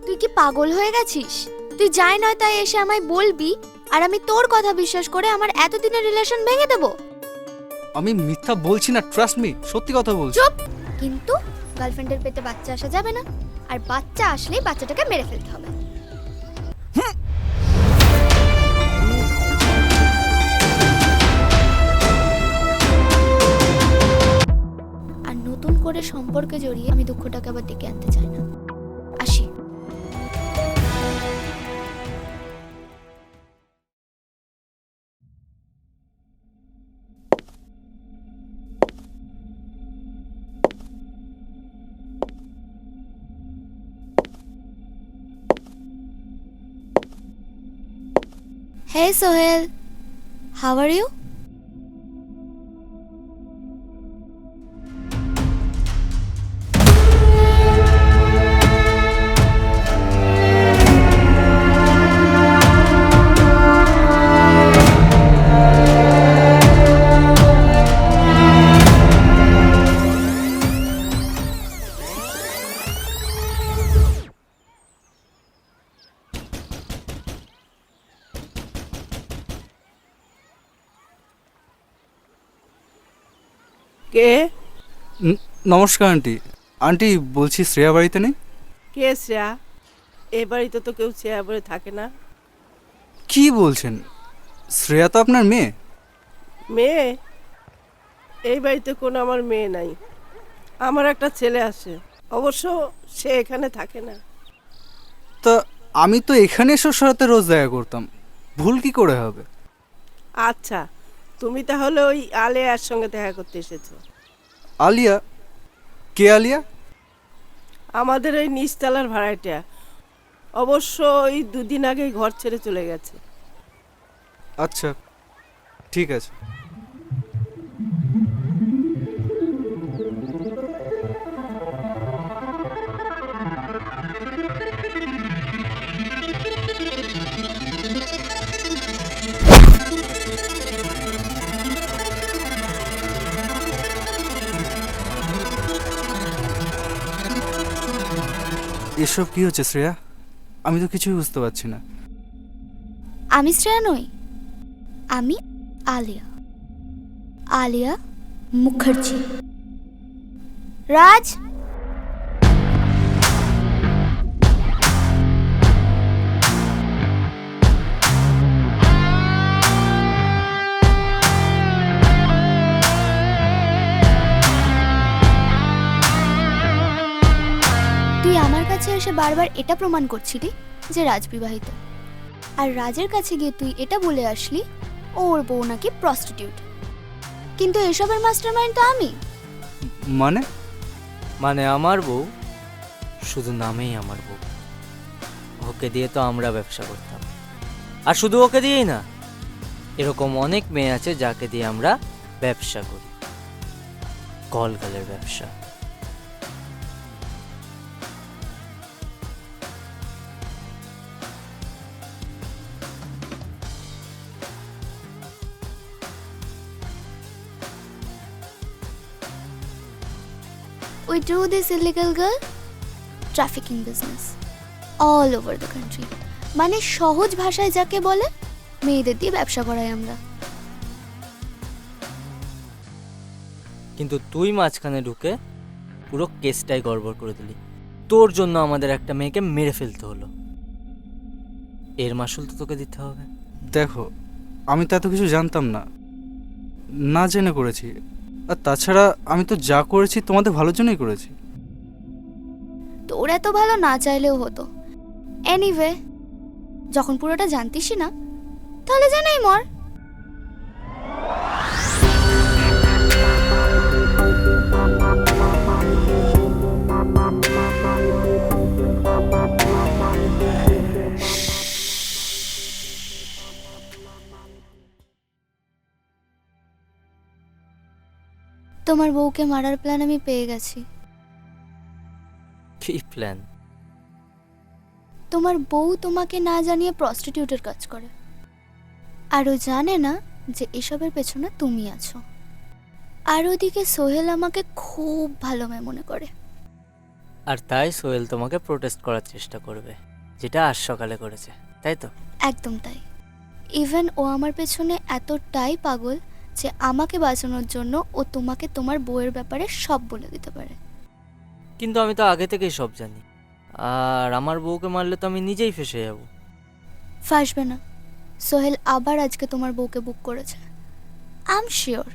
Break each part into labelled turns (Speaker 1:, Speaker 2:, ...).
Speaker 1: তুই কি পাগল হয়ে গেছিস? তুই যাই নয় তাই এসে আমায় বলবি আর আমি তোর কথা বিশ্বাস করে আমার এতদিনের রিলেশন ভেঙে দেব?
Speaker 2: আমি মিথ্যা বলছি না, ট্রাস্ট মি, সত্যি কথা বলছি।
Speaker 1: চুপ! কিন্তু গার্লফ্রেন্ডের পেটে বাচ্চা আসা যাবে না, আর বাচ্চা আসলেই বাচ্চাটাকে মেরে ফেলতে হবে। আর নতুন করে সম্পর্কে জড়িয়ে আমি দুঃখটাকে আবার ডেকে আনতে চাই না। আসি। Hey Sohail, how are you?
Speaker 3: কে?
Speaker 2: নমস্কার আন্টি। আন্টি বলছি শ্রেয়া বাড়িতে নেই?
Speaker 3: কে শ্রেয়া? এ বাড়িতে তো কেউ শ্রেয়া বলে থাকে না।
Speaker 2: কি বলছেন? শ্রেয়া তো আপনার মেয়ে।
Speaker 3: মেয়ে? এই বাড়িতে কোনো আমার মেয়ে নাই। আমার একটা ছেলে আছে, অবশ্য সে এখানে থাকে না।
Speaker 2: তা আমি তো এখানে এসে সাথে রোজ দেখা করতাম, ভুল কি করে হবে?
Speaker 3: আচ্ছা, তুমি তাহলে ওই আলেয়ার সঙ্গে দেখা করতে এসেছো।
Speaker 2: আলিয়া? কে আলিয়া?
Speaker 3: আমাদের ওই নিচতলার ভাড়াটিয়া, অবশ্য ওই দুদিন আগেই ঘর ছেড়ে চলে গেছে।
Speaker 2: আচ্ছা, ঠিক আছে। এসব কি হচ্ছে শ্রেয়া? আমি তো কিছুই বুঝতে পারছি না।
Speaker 1: আমি শ্রেয়া নই, আমি আলিয়া, আলিয়া মুখার্জি। রাজ, তুই আমার কাছে এসে বারবার এটা প্রমাণ করছিলি যে রাজ বিবাহিত, আর রাজের কাছে গিয়ে তুই এটা বলে আসলি ওর বউ নাকি প্রস্টিটিউট। কিন্তু এসবের মাস্টারমাইন্ড তো আমি।
Speaker 2: মানে?
Speaker 4: মানে আমার বউ শুধু নামেই আমার বউ। ওকে দিয়ে তো আমরা ব্যবসা করতাম, আর শুধু ওকে দিয়েই না, এরকম অনেক মেয়ে আছে যাকে দিয়ে আমরা ব্যবসা করি, কলকালের ব্যবসা।
Speaker 1: We do this illegal girl trafficking business all over the country. মানে সহজ ভাষায় যাকে বলে মেয়েদের দিয়ে ব্যবসা করাই আমরা।
Speaker 4: কিন্তু তুই মাঝখানে ঢুকে পুরো কেসটাই গড়বড় করে দিলি। তোর জন্য আমাদের একটা মেয়েকে মেরে ফেলতে হলো, এর মাসুল তো তোকে দিতে হবে।
Speaker 2: দেখো, আমি তো এত কিছু জানতাম না, না জেনে করেছি। আর তাছাড়া আমি তো যা করেছি তোমাদের ভালোর জন্যই করেছি।
Speaker 1: তোর এত ভালো না চাইলেও হতো। এনিওয়ে, যখন পুরোটা জানতিসই না তাহলে জানাই মর। তোমার বউকে মারার প্ল্যান আমি পেয়ে গেছি।
Speaker 4: কি প্ল্যান?
Speaker 1: তোমার বউ তোমাকে না জানিয়ে প্রস্টিটিউটের কাজ করে, আর ও জানে না যে এসবের পেছনে তুমি আছো। আর ওদিকে সোহেল আমাকে খুব ভালো মেয়ে মনে করে।
Speaker 4: আর তাই সোহেল তোমাকে প্রোটেস্ট করার চেষ্টা করবে, যেটা আজ সকালে করেছে, তাই তো?
Speaker 1: একদম তাই। ইভেন ও আমার পেছনে এতটাই পাগল যে আমাকে বাঁচানোর জন্য ও তোমাকে তোমার বউয়ের ব্যাপারে সব বলে দিতে পারে।
Speaker 4: কিন্তু আমি তো আগে থেকেই সব জানি, আর আমার বউকে মারলে তো আমি নিজেই ফেঁসে যাব।
Speaker 1: ফাঁসবে না। সোহেল আবার আজকে তোমার বউকে বুক করেছে। আই এম শিওর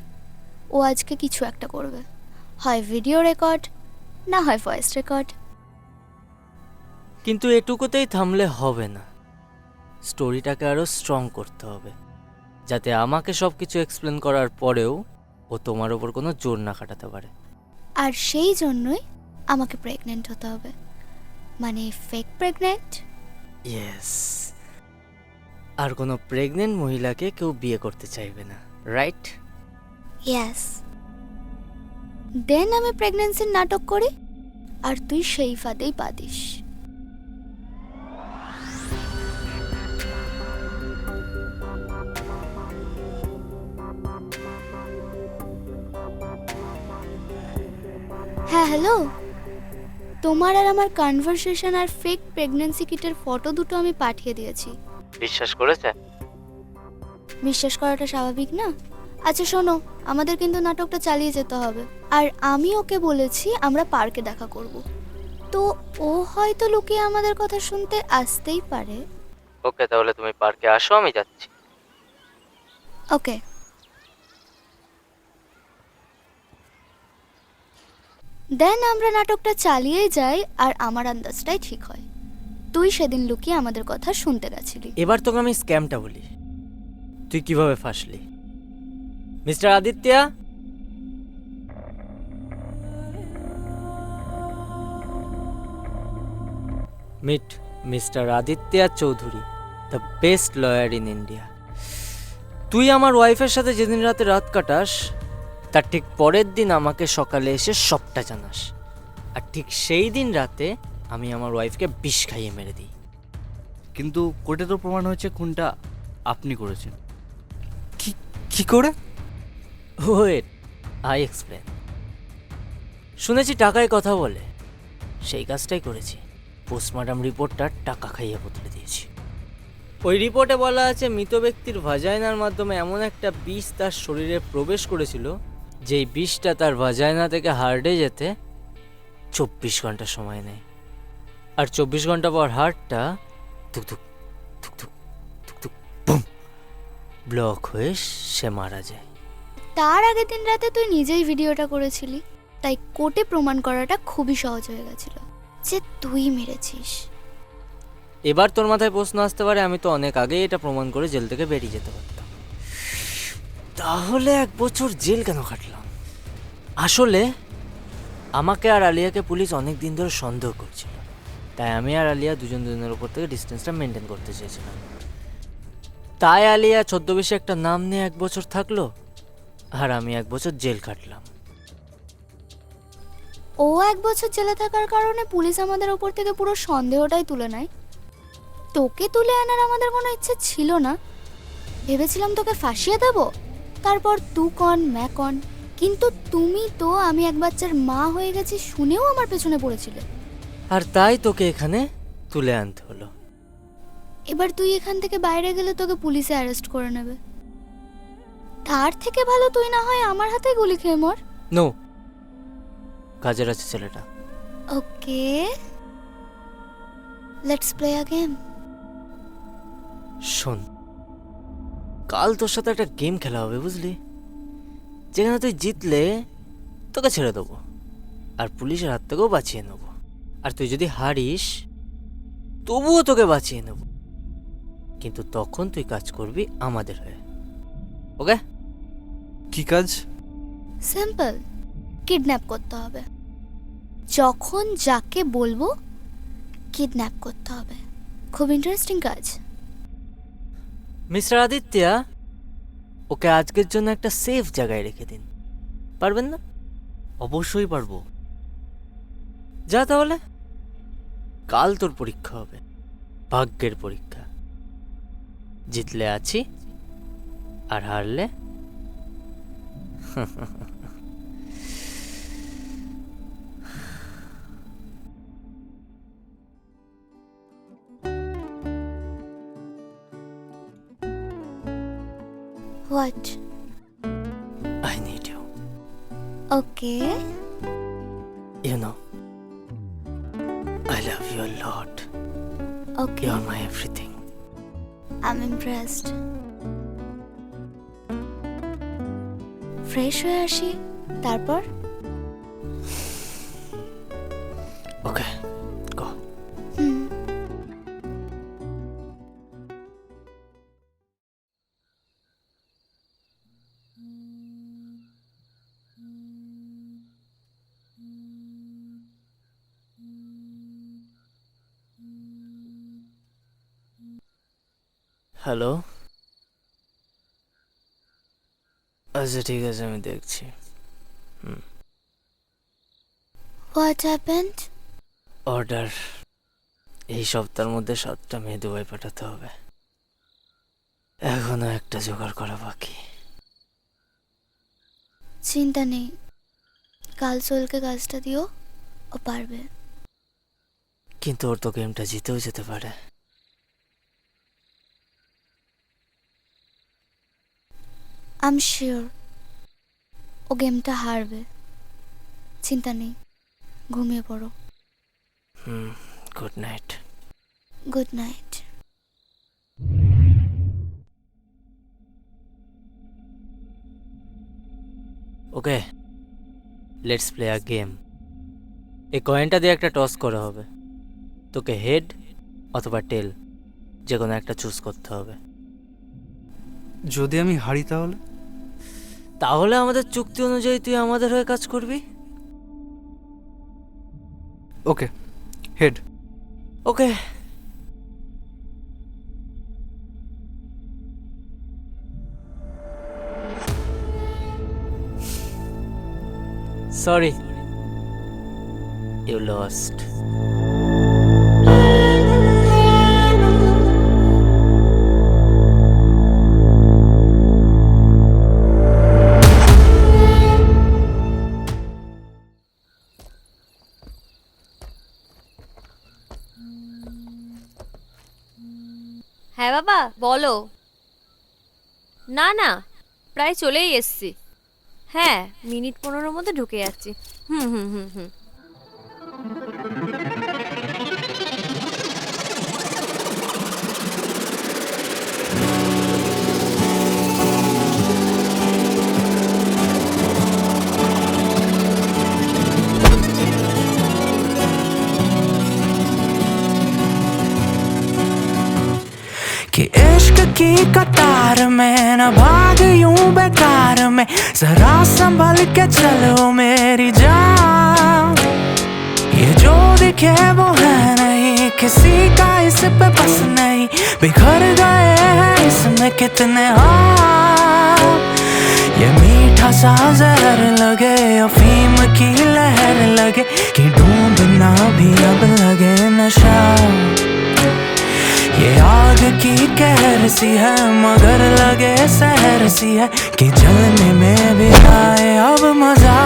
Speaker 1: ও আজকে কিছু একটা করবে, হয় ভিডিও রেকর্ড, না হয় ভয়েস রেকর্ড।
Speaker 4: কিন্তু এটুকুতেই থামলে হবে না, স্টোরিটাকে আরো স্ট্রং করতে হবে, যাতে আমাকে সব কিছু এক্সপ্লেন করার পরেও ও তোমার ওপর কোনো জোর না খাটাতে পারে।
Speaker 1: আর সেই জন্যই আমাকে প্রেগনেন্ট হতে হবে, মানে ফেক প্রেগনেন্ট।
Speaker 4: ইয়েস, আর কোনো প্রেগনেন্ট মহিলাকে কেউ বিয়ে করতে চাইবে না, রাইট?
Speaker 1: ইয়েস। দেন আমি প্রেগন্যান্সির নাটক করি আর তুই সেই ফাঁদেই পা দিস। হ্যাঁ হ্যালো, তোমার আর আমার কনভারসেশন আর ফেক প্রেগন্যান্সি কিটের ফটো দুটো আমি পাঠিয়ে দিয়েছি।
Speaker 4: বিশ্বাস করেছে?
Speaker 1: বিশ্বাস করাটা স্বাভাবিক না? আচ্ছা শোনো, আমাদের কিন্তু নাটকটা চালিয়ে যেতে হবে। আর আমি ওকে বলেছি আমরা পার্কে দেখা করব, তো ও হয়তো লুকিয়ে আমাদের কথা শুনতে আসতেই পারে।
Speaker 4: ওকে, তাহলে তুমি পার্কে আসো, আমি যাচ্ছি।
Speaker 1: ওকে। দেন আমরা নাটকটা চালিয়েই যাই আর আমার আন্দাজটাই ঠিক হয়। তুই সেদিন লুকিয়ে আমাদের কথা শুনতে গেছিলি।
Speaker 4: এবার তোকে আমি স্ক্যামটা বলি, তুই কিভাবে ফাঁসলি। Mister Aditya, meet mister Aditya Chowdhury, the best lawyer in India. তুই আমার ওয়াইফের সাথে যেদিন রাতে রাত কাটাস, তার ঠিক পরের দিন আমাকে সকালে এসে সবটা জানাস, আর ঠিক সেই দিন রাতে আমি আমার ওয়াইফকে বিষ খাইয়ে মেরে দিই।
Speaker 2: কিন্তু কোর্টে তো প্রমাণ হয়েছে খুনটা আপনি করেছেন। কি কি করে?
Speaker 4: Wait, I explain. শুনেছি টাকায় কথা বলে, সেই কাজটাই করেছি। পোস্টমর্টম রিপোর্টটা টাকা খাইয়ে বদলে দিয়েছি। ওই রিপোর্টে বলা আছে মৃত ব্যক্তির ভাজাইনার মাধ্যমে এমন একটা বিষ তার শরীরে প্রবেশ করেছিল, যেই বিষটা তার ভাজাইনা থেকে হার্টে যেতে 24 ঘন্টা সময় নেয়, আর 24 ঘন্টা পর হার্টটা ধুকধুক ধুকধুক ধুকধুক বুম ব্লক হয়ে সে মারা যায়।
Speaker 1: তার আগের দিন রাতে তুই নিজেই ভিডিওটা করেছিলি, তাই কোর্টে প্রমাণ করাটা খুবই সহজ হয়ে গেছিল যে তুই মেরেছিস।
Speaker 4: এবার তোর মাথায় প্রশ্ন আসতে পারে, আমি তো অনেক আগেই এটা প্রমাণ করে জেল থেকে বেরিয়ে যেতে পারতাম, তাহলে 1 বছর জেল কেন কাটলাম? আসলে আমাকে আর আলিয়াকে পুলিশ অনেক দিন ধরে সন্দেহ করছিল, তাই আমি আর আলিয়া দুজনের উপর থেকে ডিস্টেন্সটা মেনটেন করতে চেয়েছিলাম। তাই আলিয়া ছদ্মবেশে একটা নাম নিয়ে 1 বছর থাকলো, আর আমি 1 বছর জেল কাটলাম।
Speaker 1: ও 1 বছর জেলে থাকার কারণে পুলিশ আমাদের ওপর থেকে পুরো সন্দেহটাই তুলে নেয়। তোকে তুলে আনার আমাদের কোনো ইচ্ছে ছিল না, ভেবেছিলাম তোকে ফাঁসিয়ে দেব, তারপর তু কন ম্যা কন। কিন্তু তুমি তো আমি এক বাচ্চার মা হয়ে গেছি শুনেও আমার পেছনে পড়েছিলে।
Speaker 4: আর তাই তোকে এখানে তুলে আনতে হলো।
Speaker 1: এবার তুই এখান থেকে বাইরে গেলে তোকে পুলিশে অ্যারেস্ট করে নেবে, তার থেকে ভালো তুই না হয় আমার হাতে গুলি খেয়ে মর।
Speaker 4: নো, কাজের আছে ছেলেটা।
Speaker 1: ওকে, লেটস প্লে আ গেম।
Speaker 4: শোন, কাল তোর সাথে একটা গেম খেলা হবে, বুঝলি? যেখানে তুই জিতলে তোকে ছেড়ে দেবো, আর পুলিশের হাত থেকেও বাঁচিয়ে নেব, আর তুই যদি হারিস তবুও তোকে বাঁচিয়ে নেব, কিন্তু তখন তুই কাজ করবি আমাদের হয়ে, ওকে?
Speaker 2: কি কাজ?
Speaker 1: সিম্পল, কিডন্যাপ করতে হবে। যখন যাকে বলবো কিডন্যাপ করতে হবে। খুব ইন্টারেস্টিং কাজ।
Speaker 4: মিস্টার আদিত্যা, ওকে আজকের জন্য একটা সেফ জায়গায় রেখে দিন, পারবেন না?
Speaker 2: অবশ্যই পারবো।
Speaker 4: যা তাহলে, কাল তোর পরীক্ষা হবে, ভাগ্যের পরীক্ষা। জিতলে আছি, আর হারলে
Speaker 1: what?
Speaker 4: I need you.
Speaker 1: Okay,
Speaker 4: You know, I love you a lot.
Speaker 1: Okay,
Speaker 4: You are my everything.
Speaker 1: I am impressed. Fresh হয়ে আসি, তারপর?
Speaker 4: Okay, go.
Speaker 1: হুম।
Speaker 4: হ্যালো, আচ্ছা ঠিক আছে, আমি দেখছি।
Speaker 1: What happened?
Speaker 4: অর্ডার, এই সপ্তাহের মধ্যে 7টা মেয়ে দুবাই পাঠাতে হবে। এখনো একটা জোগাড় করা বাকি।
Speaker 1: চিন্তা নেই, কাল সোলকে কাজটা দিও, ও পারবে।
Speaker 4: কিন্তু ওর তো গেমটা জিতেও যেতে পারে।
Speaker 1: আই এম শিওর ও গেমটা হারবে। চিন্তা নেই, ঘুমিয়ে পড়ো।
Speaker 4: Good night.
Speaker 1: Good night.
Speaker 4: Okay, let's play a game. এই কয়েনটা দিয়ে একটা টস করা হবে। তোকে হেড অথবা টেল যে কোনো একটা চুজ করতে হবে।
Speaker 2: যদি আমি হারি তাহলে?
Speaker 4: তাহলে আমাদের চুক্তি অনুযায়ী তুই আমাদের হয়ে কাজ করবি।
Speaker 2: Okay, head.
Speaker 4: Okay, sorry, you lost.
Speaker 5: হ্যাঁ বাবা বলো। না না, প্রায় চলেই এসছি। হ্যাঁ, মিনিট 15-র মধ্যে ঢুকে যাচ্ছি। হুম হুম হুম হুম।
Speaker 6: कि इश्क की कतार में न भाग यूं बेकार में, जरा संभल के चलो मेरी जान। ये जो दिखे वो है नहीं, किसी का इस पे बस नहीं, बिखर गए हैं इसमें कितने हाथ। ये मीठा सा जहर लगे, अफीम की लहर लगे, कि डूबना भी अब लगे नशा। ये आग की कहर सी है मगर लगे सहर सी है, कि जलने में भी आए अब मजा।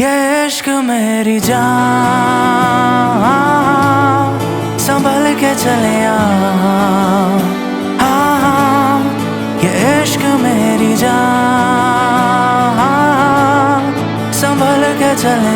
Speaker 6: ये इश्क मेरी जान, संभल के चले ये इश्क मेरी जान, संभल के चले